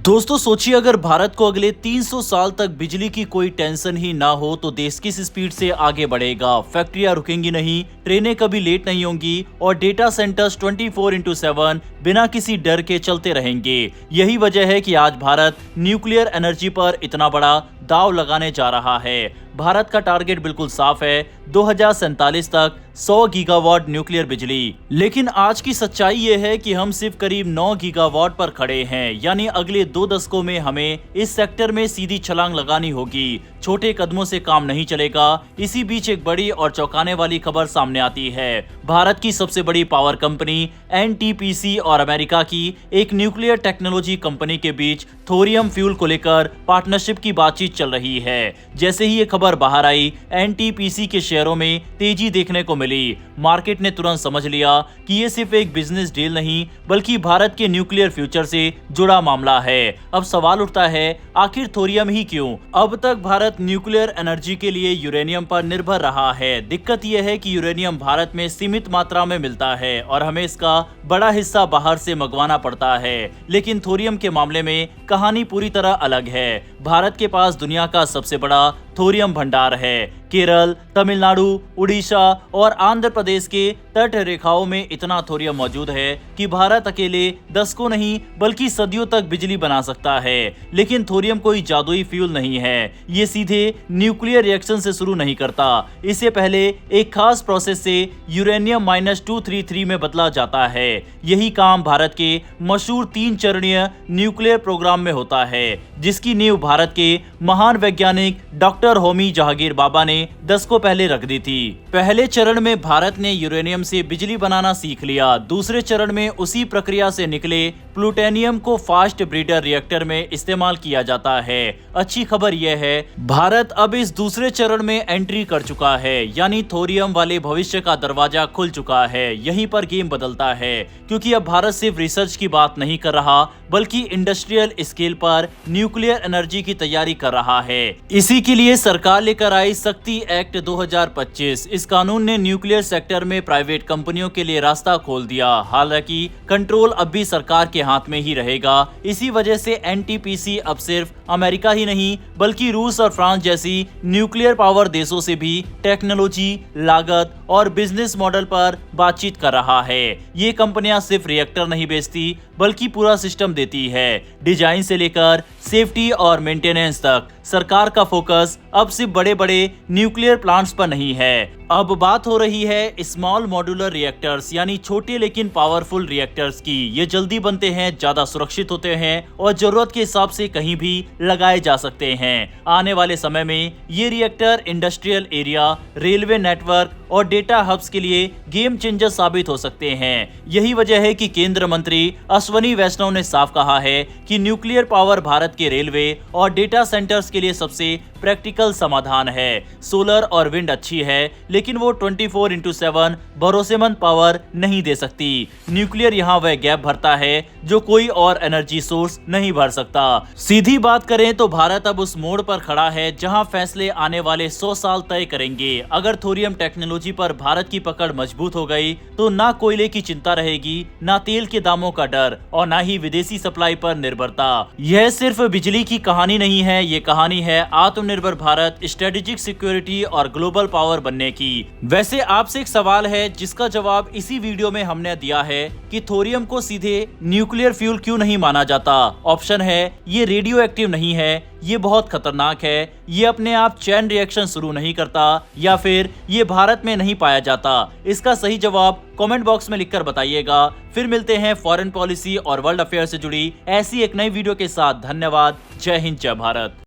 दोस्तों सोचिए, अगर भारत को अगले 300 साल तक बिजली की कोई टेंशन ही ना हो तो देश किस स्पीड से आगे बढ़ेगा। फैक्ट्रियां रुकेंगी नहीं, ट्रेनें कभी लेट नहीं होंगी और डेटा सेंटर्स 24/7 बिना किसी डर के चलते रहेंगे। यही वजह है कि आज भारत न्यूक्लियर एनर्जी पर इतना बड़ा दांव लगाने जा रहा है। भारत का टारगेट बिल्कुल साफ है, 2047 तक 100 गीगावाट न्यूक्लियर बिजली। लेकिन आज की सच्चाई ये है कि हम सिर्फ करीब 9 गीगावाट पर खड़े हैं, यानी अगले 2 दशकों में हमें इस सेक्टर में सीधी छलांग लगानी होगी। छोटे कदमों से काम नहीं चलेगा। इसी बीच एक बड़ी और चौंकाने वाली खबर सामने आती है। भारत की सबसे बड़ी पावर कंपनी एनटीपीसी और अमेरिका की एक न्यूक्लियर टेक्नोलॉजी कंपनी के बीच थोरियम फ्यूल को लेकर पार्टनरशिप की बातचीत चल रही है। जैसे ही ये खबर बाहर आई, एनटीपीसी के शेयरों में तेजी देखने को मिली। मार्केट ने तुरंत समझ लिया कि ये सिर्फ एक बिजनेस डील नहीं बल्कि भारत के न्यूक्लियर फ्यूचर से जुड़ा मामला है। अब सवाल उठता है, आखिर थोरियम ही क्यों? अब तक भारत न्यूक्लियर एनर्जी के लिए यूरेनियम पर निर्भर रहा है। दिक्कत यह है कि यूरेनियम भारत में सीमित मात्रा में मिलता है और हमें इसका बड़ा हिस्सा बाहर से मंगवाना पड़ता है। लेकिन थोरियम के मामले में कहानी पूरी तरह अलग है। भारत के पास दुनिया का सबसे बड़ा थोरियम भंडार है। केरल, तमिलनाडु, उड़ीसा और आंध्र प्रदेश के तट रेखाओं में इतना थोरियम मौजूद है कि भारत अकेले दशकों नहीं बल्कि सदियों तक बिजली बना सकता है। लेकिन थोरियम कोई जादुई फ्यूल नहीं है। ये सीधे न्यूक्लियर रिएक्शन से शुरू नहीं करता। इससे पहले एक खास प्रोसेस से यूरेनियम -233 में बदला जाता है। यही काम भारत के मशहूर 3 चरणीय न्यूक्लियर प्रोग्राम में होता है, जिसकी नींव भारत के महान वैज्ञानिक डॉक्टर होमी जहांगीर बाबा ने दशकों पहले रख दी थी। पहले चरण में भारत ने यूरेनियम से बिजली बनाना सीख लिया। दूसरे चरण में उसी प्रक्रिया से निकले प्लूटोनियम को फास्ट ब्रीडर रिएक्टर में इस्तेमाल किया जाता है। अच्छी खबर यह है, भारत अब इस दूसरे चरण में एंट्री कर चुका है, यानी थोरियम वाले भविष्य का दरवाजा खुल चुका है। यहीं पर गेम बदलता है, क्योंकि अब भारत सिर्फ रिसर्च की बात नहीं कर रहा बल्कि इंडस्ट्रियल स्केल पर न्यूक्लियर एनर्जी की तैयारी कर रहा है। इसी के लिए सरकार लेकर आई शक्ति एक्ट 2025। इस कानून ने न्यूक्लियर सेक्टर में प्राइवेट कंपनियों के लिए रास्ता खोल दिया। हालांकि कंट्रोल अब भी सरकार के हाथ में ही रहेगा। इसी वजह से एनटीपीसी अब सिर्फ अमेरिका ही नहीं बल्कि रूस और फ्रांस जैसी न्यूक्लियर पावर देशों से भी टेक्नोलॉजी, लागत और बिजनेस मॉडल पर बातचीत कर रहा है। ये कंपनियां सिर्फ रिएक्टर नहीं बेचती बल्कि पूरा सिस्टम देती है। डिजाइन से लेकर सेफ्टी और मेंटेनेंस तक सरकार का फोकस अब सिर्फ बड़े बड़े न्यूक्लियर प्लांट्स पर नहीं है। अब बात हो रही है स्मॉल मॉड्यूलर रिएक्टर्स, यानी छोटे लेकिन पावरफुल रिएक्टर्स की। ये जल्दी बनते हैं, ज्यादा सुरक्षित होते हैं और जरूरत के हिसाब से कहीं भी लगाए जा सकते हैं। आने वाले समय में ये reactor industrial area, railway network और डेटा हब्स के लिए गेम चेंजर साबित हो सकते हैं। यही वजह है कि केंद्र मंत्री अश्वनी वैष्णव ने साफ कहा है कि न्यूक्लियर पावर भारत के रेलवे और डेटा सेंटर्स के लिए सबसे प्रैक्टिकल समाधान है। सोलर और विंड अच्छी है, लेकिन वो 24/7 भरोसेमंद पावर नहीं दे सकती। न्यूक्लियर यहाँ वह गैप भरता है जो कोई और एनर्जी सोर्स नहीं भर सकता। सीधी बात करें तो भारत अब उस मोड़ पर खड़ा है जहाँ फैसले आने वाले 100 साल तय करेंगे। अगर थोरियम टेक्नोलॉजी पर भारत की पकड़ मजबूत हो गई तो ना कोयले की चिंता रहेगी, ना तेल के दामों का डर और ना ही विदेशी सप्लाई पर निर्भरता। यह सिर्फ बिजली की कहानी नहीं है, ये कहानी है आत्मनिर्भर भारत, स्ट्रेटेजिक सिक्योरिटी और ग्लोबल पावर बनने की। वैसे आपसे एक सवाल है जिसका जवाब इसी वीडियो में हमने दिया है कि थोरियम को सीधे न्यूक्लियर फ्यूल क्यों नहीं माना जाता। ऑप्शन है, ये रेडियो एक्टिव नहीं है, ये बहुत खतरनाक है, ये अपने आप चैन रिएक्शन शुरू नहीं करता, या फिर ये भारत में नहीं पाया जाता। इसका सही जवाब कमेंट बॉक्स में लिखकर बताइएगा। फिर मिलते हैं फॉरेन पॉलिसी और वर्ल्ड अफेयर से जुड़ी ऐसी एक नई वीडियो के साथ। धन्यवाद। जय हिंद, जय भारत।